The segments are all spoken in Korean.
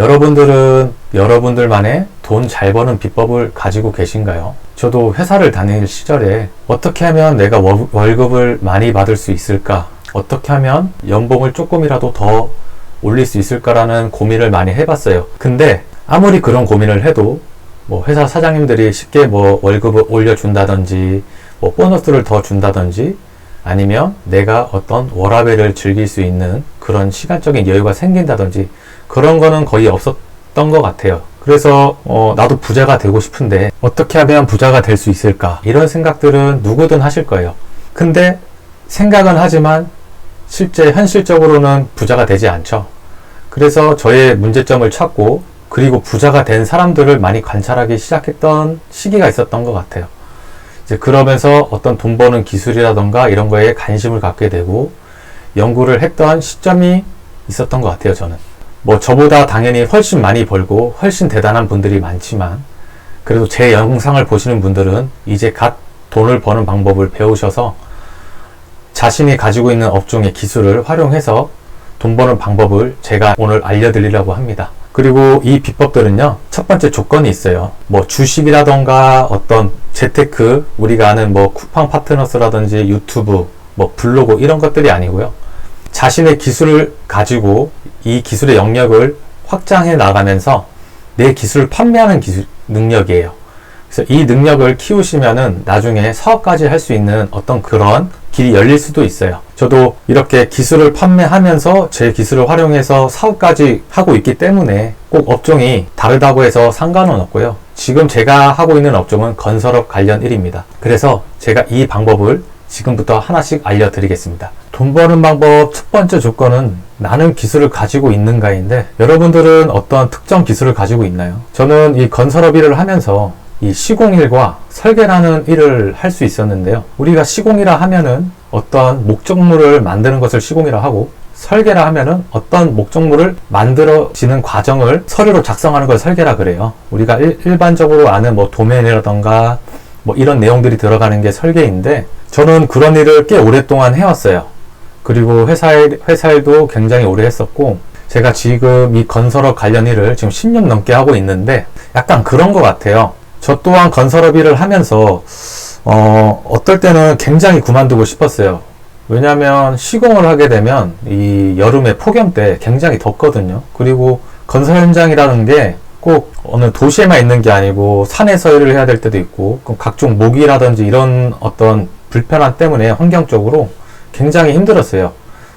여러분들은 여러분들만의 돈 잘 버는 비법을 가지고 계신가요? 저도 회사를 다닐 시절에 어떻게 하면 내가 월급을 많이 받을 수 있을까? 어떻게 하면 연봉을 조금이라도 더 올릴 수 있을까라는 고민을 많이 해봤어요. 근데 아무리 그런 고민을 해도 뭐 회사 사장님들이 쉽게 뭐 월급을 올려준다든지 뭐 보너스를 더 준다든지 아니면 내가 어떤 워라밸을 즐길 수 있는 그런 시간적인 여유가 생긴다든지 그런 거는 거의 없었던 것 같아요. 그래서 나도 부자가 되고 싶은데 어떻게 하면 부자가 될 수 있을까? 이런 생각들은 누구든 하실 거예요. 근데 생각은 하지만 실제 현실적으로는 부자가 되지 않죠. 그래서 저의 문제점을 찾고 그리고 부자가 된 사람들을 많이 관찰하기 시작했던 시기가 있었던 것 같아요. 이제 그러면서 어떤 돈 버는 기술이라던가 이런 거에 관심을 갖게 되고 연구를 했던 시점이 있었던 것 같아요, 저는. 뭐 저보다 당연히 훨씬 많이 벌고 훨씬 대단한 분들이 많지만 그래도 제 영상을 보시는 분들은 이제 갓 돈을 버는 방법을 배우셔서 자신이 가지고 있는 업종의 기술을 활용해서 돈 버는 방법을 제가 오늘 알려드리려고 합니다. 그리고 이 비법들은요, 첫 번째 조건이 있어요. 뭐 주식이라던가 어떤 재테크, 우리가 아는 뭐 쿠팡 파트너스라든지 유튜브, 뭐 블로그 이런 것들이 아니고요. 자신의 기술을 가지고 이 기술의 영역을 확장해 나가면서 내 기술을 판매하는 능력이에요. 그래서 이 능력을 키우시면은 나중에 사업까지 할 수 있는 어떤 그런 길이 열릴 수도 있어요. 저도 이렇게 기술을 판매하면서 제 기술을 활용해서 사업까지 하고 있기 때문에 꼭 업종이 다르다고 해서 상관은 없고요. 지금 제가 하고 있는 업종은 건설업 관련 일입니다. 그래서 제가 이 방법을 지금부터 하나씩 알려드리겠습니다. 돈 버는 방법 첫 번째 조건은 나는 기술을 가지고 있는가인데 여러분들은 어떤 특정 기술을 가지고 있나요? 저는 이 건설업 일을 하면서 이 시공일과 설계라는 일을 할 수 있었는데요. 우리가 시공이라 하면은 어떤 목적물을 만드는 것을 시공이라 하고 설계라 하면은 어떤 목적물을 만들어지는 과정을 서류로 작성하는 걸 설계라 그래요. 우리가 일반적으로 아는 뭐 도면이라던가 뭐 이런 내용들이 들어가는 게 설계인데 저는 그런 일을 꽤 오랫동안 해왔어요. 그리고 회사일도 굉장히 오래 했었고 제가 지금 이 건설업 관련 일을 지금 10년 넘게 하고 있는데 약간 그런 것 같아요. 저 또한 건설업 일을 하면서 어떨 때는 굉장히 그만두고 싶었어요. 왜냐하면 시공을 하게 되면 이 여름에 폭염 때 굉장히 덥거든요. 그리고 건설 현장이라는 게 꼭 어느 도시에만 있는 게 아니고 산에서 일을 해야 될 때도 있고 각종 모기라든지 이런 어떤 불편함 때문에 환경적으로 굉장히 힘들었어요.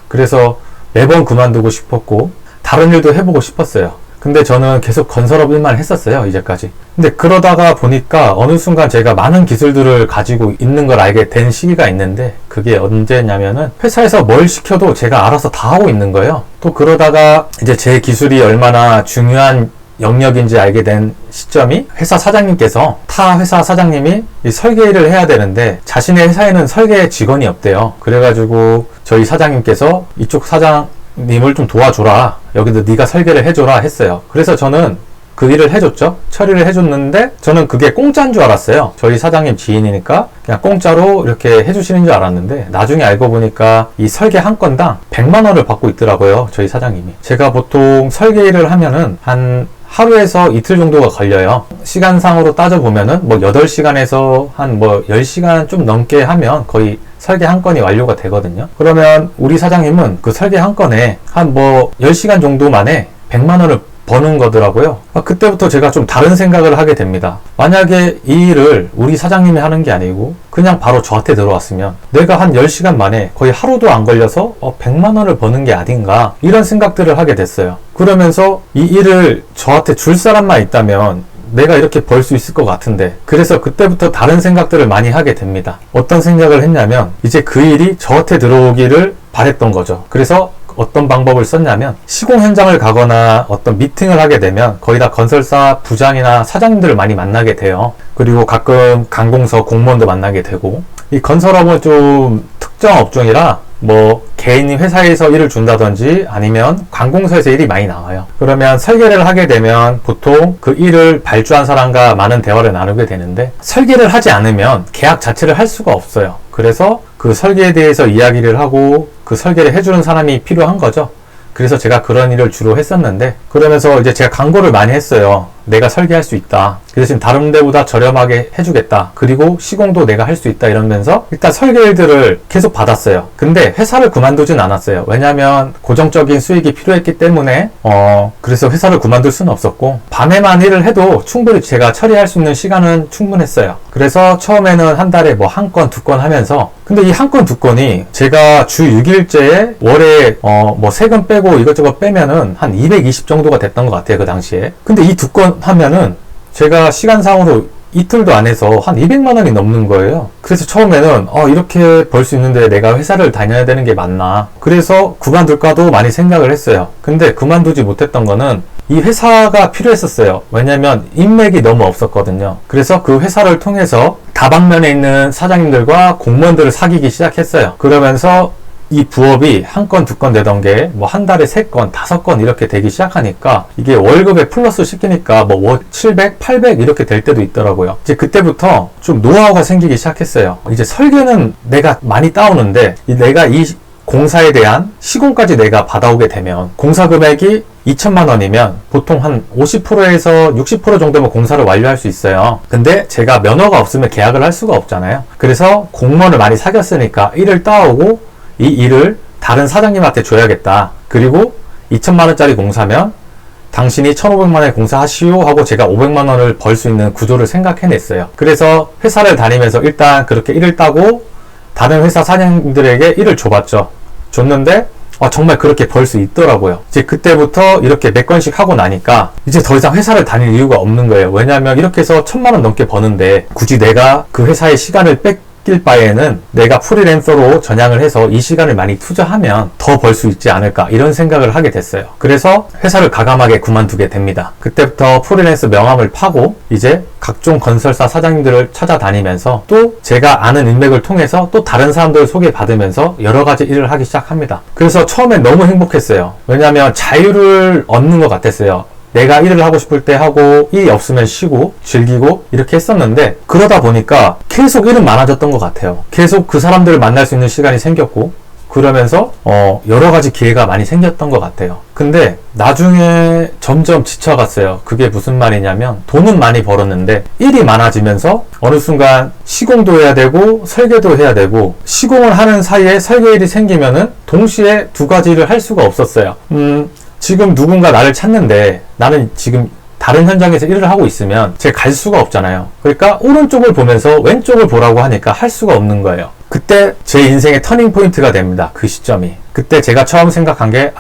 그래서 매번 그만두고 싶었고 다른 일도 해보고 싶었어요. 근데 저는 계속 건설업 일만 했었어요, 이제까지. 근데 그러다가 보니까 어느 순간 제가 많은 기술들을 가지고 있는 걸 알게 된 시기가 있는데 그게 언제냐면은 회사에서 뭘 시켜도 제가 알아서 다 하고 있는 거예요. 또 그러다가 이제 제 기술이 얼마나 중요한 영역인지 알게 된 시점이 회사 사장님께서 타 회사 사장님이 이 설계 일을 해야 되는데 자신의 회사에는 설계 직원이 없대요. 그래가지고 저희 사장님께서 이쪽 사장님을 좀 도와줘라. 여기도 네가 설계를 해줘라 했어요. 그래서 저는 그 일을 해줬죠. 처리를 해줬는데 저는 그게 공짜인 줄 알았어요. 저희 사장님 지인이니까 그냥 공짜로 이렇게 해주시는 줄 알았는데 나중에 알고 보니까 이 설계 한 건당 100만 원을 받고 있더라고요. 저희 사장님이. 제가 보통 설계 일을 하면은 한 하루에서 이틀 정도가 걸려요. 시간상으로 따져보면은 뭐 8시간에서 한 뭐 10시간 좀 넘게 하면 거의 설계 한 건이 완료가 되거든요. 그러면 우리 사장님은 그 설계 한 건에 한 뭐 10시간 정도 만에 100만 원을 버는 거더라고요. 그때부터 제가 좀 다른 생각을 하게 됩니다. 만약에 이 일을 우리 사장님이 하는 게 아니고 그냥 바로 저한테 들어왔으면 내가 한 10시간 만에 거의 하루도 안 걸려서 100만 원을 버는 게 아닌가 이런 생각들을 하게 됐어요. 그러면서 이 일을 저한테 줄 사람만 있다면 내가 이렇게 벌 수 있을 것 같은데 그래서 그때부터 다른 생각들을 많이 하게 됩니다. 어떤 생각을 했냐면 이제 그 일이 저한테 들어오기를 바랬던 거죠. 그래서 어떤 방법을 썼냐면 시공 현장을 가거나 어떤 미팅을 하게 되면 거의 다 건설사 부장이나 사장님들을 많이 만나게 돼요. 그리고 가끔 관공서 공무원도 만나게 되고 이 건설업은 좀 특정 업종이라 뭐 개인이 회사에서 일을 준다든지 아니면 관공서에서 일이 많이 나와요. 그러면 설계를 하게 되면 보통 그 일을 발주한 사람과 많은 대화를 나누게 되는데 설계를 하지 않으면 계약 자체를 할 수가 없어요. 그래서 그 설계에 대해서 이야기를 하고 그 설계를 해주는 사람이 필요한 거죠. 그래서 제가 그런 일을 주로 했었는데, 그러면서 이제 제가 광고를 많이 했어요. 내가 설계할 수 있다. 그 대신 다른 데보다 저렴하게 해주겠다. 그리고 시공도 내가 할 수 있다. 이러면서 일단 설계들을 계속 받았어요. 근데 회사를 그만두진 않았어요. 왜냐하면 고정적인 수익이 필요했기 때문에 그래서 회사를 그만둘 수는 없었고, 밤에만 일을 해도 충분히 제가 처리할 수 있는 시간은 충분했어요. 그래서 처음에는 한 달에 뭐 한 건, 두 건 하면서, 근데 이 한 건, 두 건이 제가 주 6일째에 월에 뭐 세금 빼고 이것저것 빼면은 한 220 정도가 됐던 것 같아요, 그 당시에. 근데 이 두 건 하면은 제가 시간상으로 이틀도 안 해서 한 200만 원이 넘는 거예요. 그래서 처음에는 이렇게 벌 수 있는데 내가 회사를 다녀야 되는 게 맞나. 그래서 그만둘까도 많이 생각을 했어요. 근데 그만두지 못했던 거는 이 회사가 필요했었어요. 왜냐면 인맥이 너무 없었거든요. 그래서 그 회사를 통해서 다방면에 있는 사장님들과 공무원들을 사귀기 시작했어요. 그러면서 이 부업이 한 건, 두 건 되던 게 뭐 한 달에 3건, 5건 이렇게 되기 시작하니까 이게 월급에 플러스 시키니까 뭐 700, 800 이렇게 될 때도 있더라고요. 이제 그때부터 좀 노하우가 생기기 시작했어요. 이제 설계는 내가 많이 따오는데 내가 이 공사에 대한 시공까지 내가 받아오게 되면 공사 금액이 2천만 원이면 보통 한 50%에서 60% 정도면 공사를 완료할 수 있어요. 근데 제가 면허가 없으면 계약을 할 수가 없잖아요. 그래서 공무원을 많이 사귀었으니까 일을 따오고 이 일을 다른 사장님한테 줘야겠다. 그리고 2천만 원짜리 공사면 당신이 1,500만 원의 공사하시오 하고 제가 500만 원을 벌 수 있는 구조를 생각해냈어요. 그래서 회사를 다니면서 일단 그렇게 일을 따고 다른 회사 사장님들에게 일을 줘봤죠. 줬는데 정말 그렇게 벌 수 있더라고요. 이제 그때부터 이렇게 몇 건씩 하고 나니까 이제 더 이상 회사를 다닐 이유가 없는 거예요. 왜냐하면 이렇게 해서 1,000만 원 넘게 버는데 굳이 내가 그 회사의 시간을 뺏길 바에는 내가 프리랜서로 전향을 해서 이 시간을 많이 투자하면 더 벌 수 있지 않을까, 이런 생각을 하게 됐어요. 그래서 회사를 과감하게 그만두게 됩니다. 그때부터 프리랜서 명함을 파고 이제 각종 건설사 사장님들을 찾아다니면서 또 제가 아는 인맥을 통해서 또 다른 사람들을 소개받으면서 여러 가지 일을 하기 시작합니다. 그래서 처음엔 너무 행복했어요. 왜냐하면 자유를 얻는 것 같았어요. 내가 일을 하고 싶을 때 하고 일이 없으면 쉬고 즐기고 이렇게 했었는데, 그러다 보니까 계속 일은 많아졌던 것 같아요. 계속 그 사람들을 만날 수 있는 시간이 생겼고, 그러면서 여러 가지 기회가 많이 생겼던 것 같아요. 근데 나중에 점점 지쳐갔어요. 그게 무슨 말이냐면, 돈은 많이 벌었는데 일이 많아지면서 어느 순간 시공도 해야 되고 설계도 해야 되고, 시공을 하는 사이에 설계 일이 생기면은 동시에 두 가지 일을 할 수가 없었어요. 지금 누군가 나를 찾는데 나는 지금 다른 현장에서 일을 하고 있으면 제가 갈 수가 없잖아요. 그러니까 오른쪽을 보면서 왼쪽을 보라고 하니까 할 수가 없는 거예요. 그때 제 인생의 터닝 포인트가 됩니다. 그 시점이. 그때 제가 처음 생각한 게,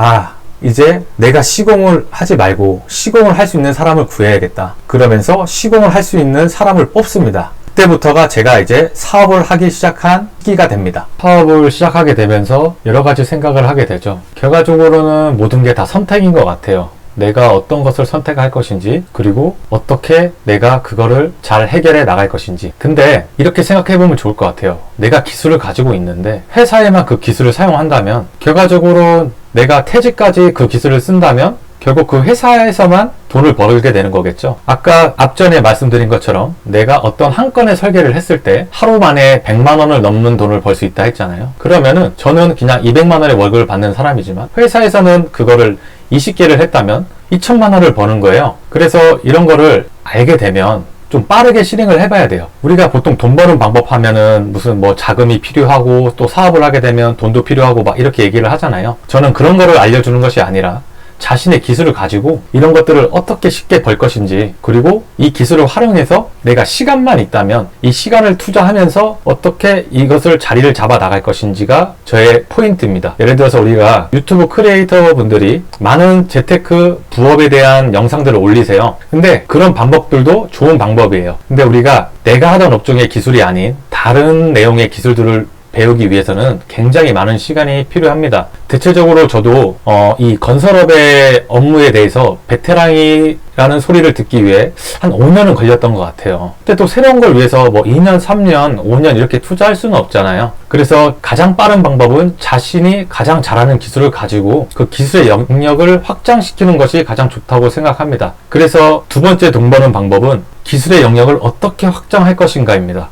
이제 내가 시공을 하지 말고 시공을 할 수 있는 사람을 구해야겠다. 그러면서 시공을 할 수 있는 사람을 뽑습니다. 그때부터가 제가 이제 사업을 하기 시작한 시기가 됩니다. 사업을 시작하게 되면서 여러 가지 생각을 하게 되죠. 결과적으로는 모든 게 다 선택인 것 같아요. 내가 어떤 것을 선택할 것인지, 그리고 어떻게 내가 그거를 잘 해결해 나갈 것인지. 근데 이렇게 생각해보면 좋을 것 같아요. 내가 기술을 가지고 있는데 회사에만 그 기술을 사용한다면, 결과적으로 내가 퇴직까지 그 기술을 쓴다면 결국 그 회사에서만 돈을 벌게 되는 거겠죠. 아까 앞전에 말씀드린 것처럼 내가 어떤 한 건의 설계를 했을 때 하루 만에 100만 원을 넘는 돈을 벌 수 있다 했잖아요. 그러면은 저는 그냥 200만 원의 월급을 받는 사람이지만 회사에서는 그거를 20개를 했다면 2천만 원을 버는 거예요. 그래서 이런 거를 알게 되면 좀 빠르게 실행을 해봐야 돼요. 우리가 보통 돈 버는 방법 하면은 무슨 뭐 자금이 필요하고 또 사업을 하게 되면 돈도 필요하고 막 이렇게 얘기를 하잖아요. 저는 그런 거를 알려주는 것이 아니라 자신의 기술을 가지고 이런 것들을 어떻게 쉽게 벌 것인지, 그리고 이 기술을 활용해서 내가 시간만 있다면 이 시간을 투자하면서 어떻게 이것을 자리를 잡아 나갈 것인지가 저의 포인트입니다. 예를 들어서 우리가 유튜브 크리에이터 분들이 많은 재테크 부업에 대한 영상들을 올리세요. 근데 그런 방법들도 좋은 방법이에요. 근데 우리가 내가 하던 업종의 기술이 아닌 다른 내용의 기술들을 배우기 위해서는 굉장히 많은 시간이 필요합니다. 대체적으로 저도 이 건설업의 업무에 대해서 베테랑이라는 소리를 듣기 위해 한 5년은 걸렸던 것 같아요. 근데 또 새로운 걸 위해서 뭐 2년, 3년, 5년 이렇게 투자할 수는 없잖아요. 그래서 가장 빠른 방법은 자신이 가장 잘하는 기술을 가지고 그 기술의 영역을 확장시키는 것이 가장 좋다고 생각합니다. 그래서 두 번째 돈 버는 방법은 기술의 영역을 어떻게 확장할 것인가입니다.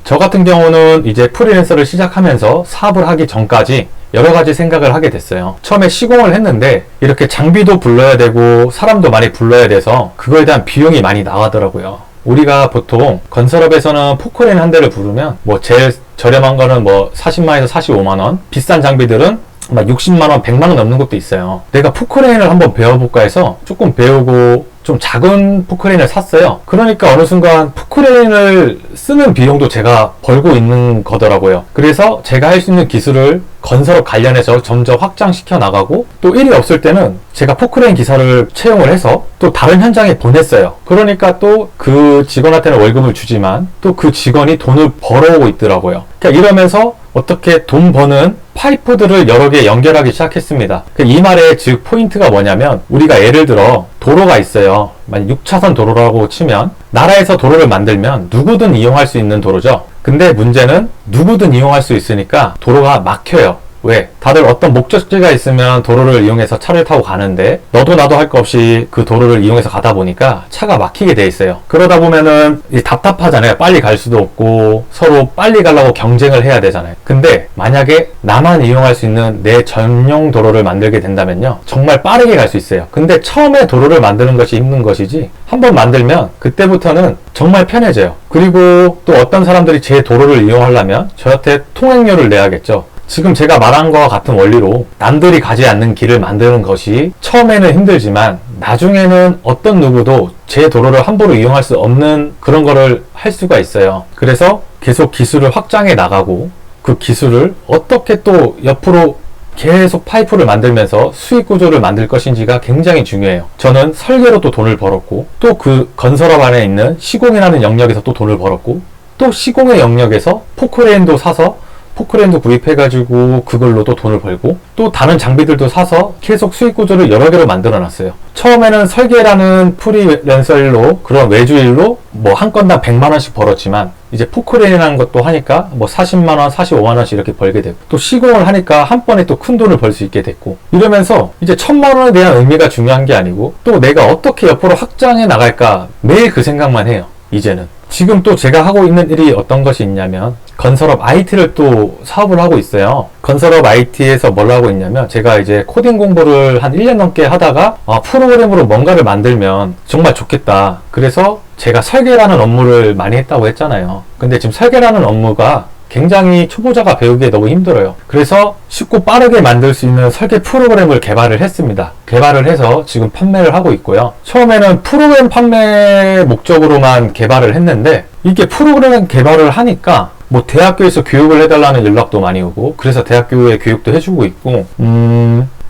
저 같은 경우는 이제 프리랜서를 시작하면서 사업을 하기 전까지 여러 가지 생각을 하게 됐어요. 처음에 시공을 했는데 이렇게 장비도 불러야 되고 사람도 많이 불러야 돼서 그거에 대한 비용이 많이 나가더라고요. 우리가 보통 건설업에서는 포크레인 한 대를 부르면 뭐 제일 저렴한 거는 뭐 40만원에서 45만원, 비싼 장비들은 막 60만원, 100만원 넘는 것도 있어요. 내가 포크레인을 한번 배워볼까 해서 조금 배우고 좀 작은 포크레인을 샀어요. 그러니까 어느 순간 포크레인을 쓰는 비용도 제가 벌고 있는 거더라고요. 그래서 제가 할 수 있는 기술을 건설업 관련해서 점점 확장시켜 나가고, 또 일이 없을 때는 제가 포크레인 기사를 채용을 해서 또 다른 현장에 보냈어요. 그러니까 또 그 직원한테는 월급을 주지만 또 그 직원이 돈을 벌어오고 있더라고요. 그러니까 이러면서 어떻게 돈 버는 파이프들을 여러 개 연결하기 시작했습니다. 이 말의 즉 포인트가 뭐냐면, 우리가 예를 들어 도로가 있어요. 만약 6차선 도로라고 치면 나라에서 도로를 만들면 누구든 이용할 수 있는 도로죠. 근데 문제는 누구든 이용할 수 있으니까 도로가 막혀요. 왜? 다들 어떤 목적지가 있으면 도로를 이용해서 차를 타고 가는데 너도 나도 할 거 없이 그 도로를 이용해서 가다 보니까 차가 막히게 돼 있어요. 그러다 보면은 답답하잖아요. 빨리 갈 수도 없고 서로 빨리 가려고 경쟁을 해야 되잖아요. 근데 만약에 나만 이용할 수 있는 내 전용 도로를 만들게 된다면요, 정말 빠르게 갈 수 있어요. 근데 처음에 도로를 만드는 것이 힘든 것이지, 한번 만들면 그때부터는 정말 편해져요. 그리고 또 어떤 사람들이 제 도로를 이용하려면 저한테 통행료를 내야겠죠. 지금 제가 말한 것과 같은 원리로 남들이 가지 않는 길을 만드는 것이 처음에는 힘들지만 나중에는 어떤 누구도 제 도로를 함부로 이용할 수 없는 그런 거를 할 수가 있어요. 그래서 계속 기술을 확장해 나가고, 그 기술을 어떻게 또 옆으로 계속 파이프를 만들면서 수익 구조를 만들 것인지가 굉장히 중요해요. 저는 설계로도 돈을 벌었고, 또 그 건설업 안에 있는 시공이라는 영역에서 또 돈을 벌었고, 또 시공의 영역에서 포크레인도 사서 포크레인도 구입해가지고 그걸로도 돈을 벌고, 또 다른 장비들도 사서 계속 수익 구조를 여러 개로 만들어 놨어요. 처음에는 설계라는 프리랜서 일로, 그런 외주 일로 뭐 한 건당 100만원씩 벌었지만, 이제 포크레인이라는 것도 하니까 뭐 40만원, 45만원씩 이렇게 벌게 되고, 또 시공을 하니까 한 번에 또 큰 돈을 벌 수 있게 됐고, 이러면서 이제 1000만원에 대한 의미가 중요한 게 아니고, 또 내가 어떻게 옆으로 확장해 나갈까 매일 그 생각만 해요. 이제는. 지금 또 제가 하고 있는 일이 어떤 것이 있냐면, 건설업 IT를 또 사업을 하고 있어요. 건설업 IT에서 뭘 하고 있냐면, 제가 이제 코딩 공부를 한 1년 넘게 하다가 프로그램으로 뭔가를 만들면 정말 좋겠다. 그래서 제가 설계라는 업무를 많이 했다고 했잖아요. 근데 지금 설계라는 업무가 굉장히 초보자가 배우기에 너무 힘들어요. 그래서 쉽고 빠르게 만들 수 있는 설계 프로그램을 개발을 했습니다. 개발을 해서 지금 판매를 하고 있고요. 처음에는 프로그램 판매 목적으로만 개발을 했는데, 이게 프로그램 개발을 하니까 뭐 대학교에서 교육을 해달라는 연락도 많이 오고, 그래서 대학교에 교육도 해주고 있고,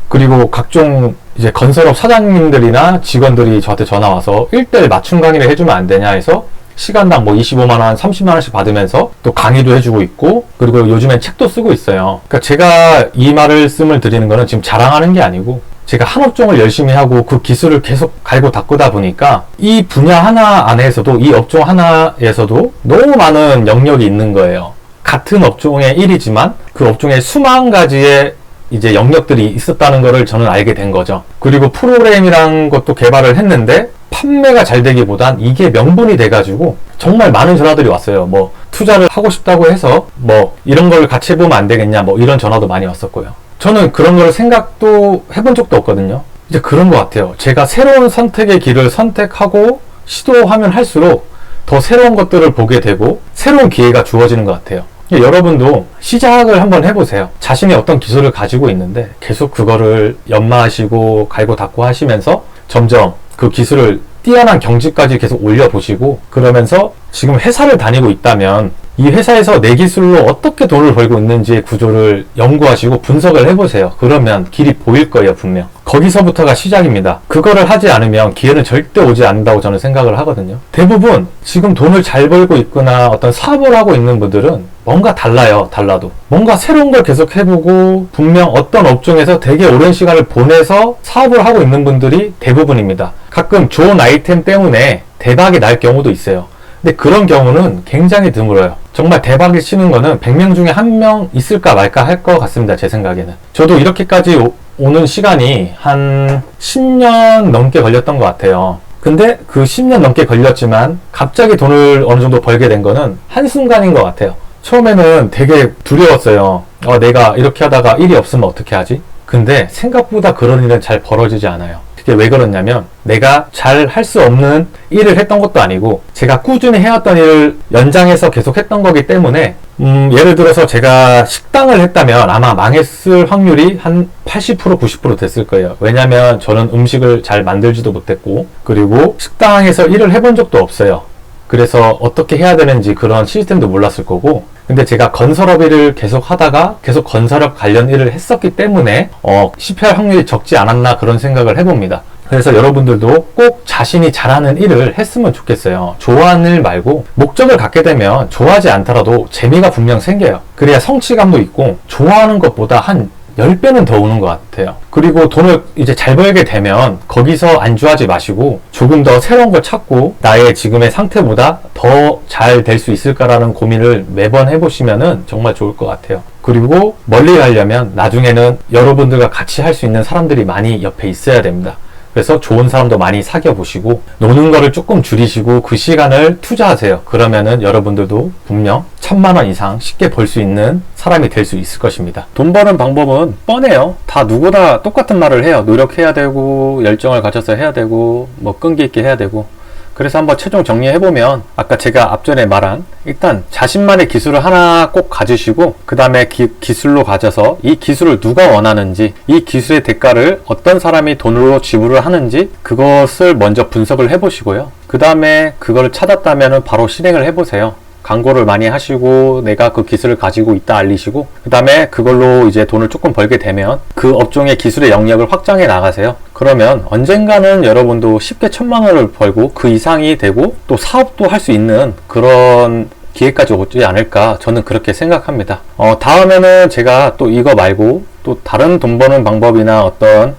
그리고 각종 이제 건설업 사장님들이나 직원들이 저한테 전화 와서 1:1 맞춤 강의를 해주면 안 되냐 해서 시간당 뭐 25만원, 30만원씩 받으면서 또 강의도 해주고 있고, 그리고 요즘엔 책도 쓰고 있어요. 그러니까 제가 이 말씀을 드리는 거는 지금 자랑하는 게 아니고, 제가 한 업종을 열심히 하고 그 기술을 계속 갈고 닦다 보니까 이 분야 하나 안에서도, 이 업종 하나에서도 너무 많은 영역이 있는 거예요. 같은 업종의 일이지만 그 업종에 수만 가지의 이제 영역들이 있었다는 거를 저는 알게 된 거죠. 그리고 프로그램이란 것도 개발을 했는데 판매가 잘 되기보단 이게 명분이 돼가지고 정말 많은 전화들이 왔어요. 뭐 투자를 하고 싶다고 해서 뭐 이런 걸 같이 해보면 안 되겠냐, 뭐 이런 전화도 많이 왔었고요. 저는 그런 걸 생각도 해본 적도 없거든요. 이제 그런 것 같아요. 제가 새로운 선택의 길을 선택하고 시도하면 할수록 더 새로운 것들을 보게 되고 새로운 기회가 주어지는 것 같아요. 여러분도 시작을 한번 해보세요. 자신이 어떤 기술을 가지고 있는데 계속 그거를 연마하시고 갈고 닦고 하시면서 점점 그 기술을 뛰어난 경지까지 계속 올려보시고, 그러면서 지금 회사를 다니고 있다면 이 회사에서 내 기술로 어떻게 돈을 벌고 있는지의 구조를 연구하시고 분석을 해보세요. 그러면 길이 보일 거예요, 분명. 거기서부터가 시작입니다. 그거를 하지 않으면 기회는 절대 오지 않는다고 저는 생각을 하거든요. 대부분 지금 돈을 잘 벌고 있거나 어떤 사업을 하고 있는 분들은 뭔가 달라요. 달라도 뭔가 새로운 걸 계속 해보고, 분명 어떤 업종에서 되게 오랜 시간을 보내서 사업을 하고 있는 분들이 대부분입니다. 가끔 좋은 아이템 때문에 대박이 날 경우도 있어요. 근데 그런 경우는 굉장히 드물어요. 정말 대박이 치는 거는 100명 중에 1명 있을까 말까 할 것 같습니다. 제 생각에는. 저도 이렇게까지 오는 시간이 한 10년 넘게 걸렸던 것 같아요. 근데 그 10년 넘게 걸렸지만 갑자기 돈을 어느 정도 벌게 된 거는 한순간인 것 같아요. 처음에는 되게 두려웠어요. 내가 이렇게 하다가 일이 없으면 어떻게 하지? 근데 생각보다 그런 일은 잘 벌어지지 않아요. 그게 왜 그러냐면 내가 잘 할 수 없는 일을 했던 것도 아니고 제가 꾸준히 해왔던 일을 연장해서 계속 했던 거기 때문에 예를 들어서 제가 식당을 했다면 아마 망했을 확률이 한 80% 90% 됐을 거예요. 왜냐면 저는 음식을 잘 만들지도 못했고 그리고 식당에서 일을 해본 적도 없어요. 그래서 어떻게 해야 되는지 그런 시스템도 몰랐을 거고 근데 제가 건설업 일을 계속 하다가 계속 건설업 관련 일을 했었기 때문에 실패할 확률이 적지 않았나 그런 생각을 해봅니다. 그래서 여러분들도 꼭 자신이 잘하는 일을 했으면 좋겠어요. 좋아하는 일 말고 목적을 갖게 되면 좋아하지 않더라도 재미가 분명 생겨요. 그래야 성취감도 있고 좋아하는 것보다 한 10배는 더 오는 것 같아요. 그리고 돈을 이제 잘 벌게 되면 거기서 안주하지 마시고 조금 더 새로운 걸 찾고 나의 지금의 상태보다 더 잘 될 수 있을까라는 고민을 매번 해보시면은 정말 좋을 것 같아요. 그리고 멀리 가려면 나중에는 여러분들과 같이 할 수 있는 사람들이 많이 옆에 있어야 됩니다. 그래서 좋은 사람도 많이 사귀어 보시고 노는 거를 조금 줄이시고 그 시간을 투자하세요. 그러면은 여러분들도 분명 1000만 원 이상 쉽게 벌 수 있는 사람이 될 수 있을 것입니다. 돈 버는 방법은 뻔해요. 다 누구나 똑같은 말을 해요. 노력해야 되고 열정을 가져서 해야 되고 뭐 끈기 있게 해야 되고 그래서 한번 최종 정리해보면 아까 제가 앞전에 말한 일단 자신만의 기술을 하나 꼭 가지시고 그 다음에 기술로 가져서 이 기술을 누가 원하는지 이 기술의 대가를 어떤 사람이 돈으로 지불을 하는지 그것을 먼저 분석을 해보시고요. 그 다음에 그걸 찾았다면 바로 실행을 해보세요. 광고를 많이 하시고 내가 그 기술을 가지고 있다 알리시고 그 다음에 그걸로 이제 돈을 조금 벌게 되면 그 업종의 기술의 영역을 확장해 나가세요. 그러면 언젠가는 여러분도 쉽게 1000만 원을 벌고 그 이상이 되고 또 사업도 할 수 있는 그런 기회까지 오지 않을까 저는 그렇게 생각합니다. 다음에는 제가 또 이거 말고 또 다른 돈 버는 방법이나 어떤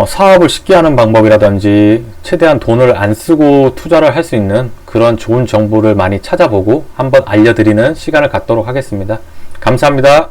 사업을 쉽게 하는 방법이라든지 최대한 돈을 안 쓰고 투자를 할 수 있는 그런 좋은 정보를 많이 찾아보고 한번 알려드리는 시간을 갖도록 하겠습니다. 감사합니다.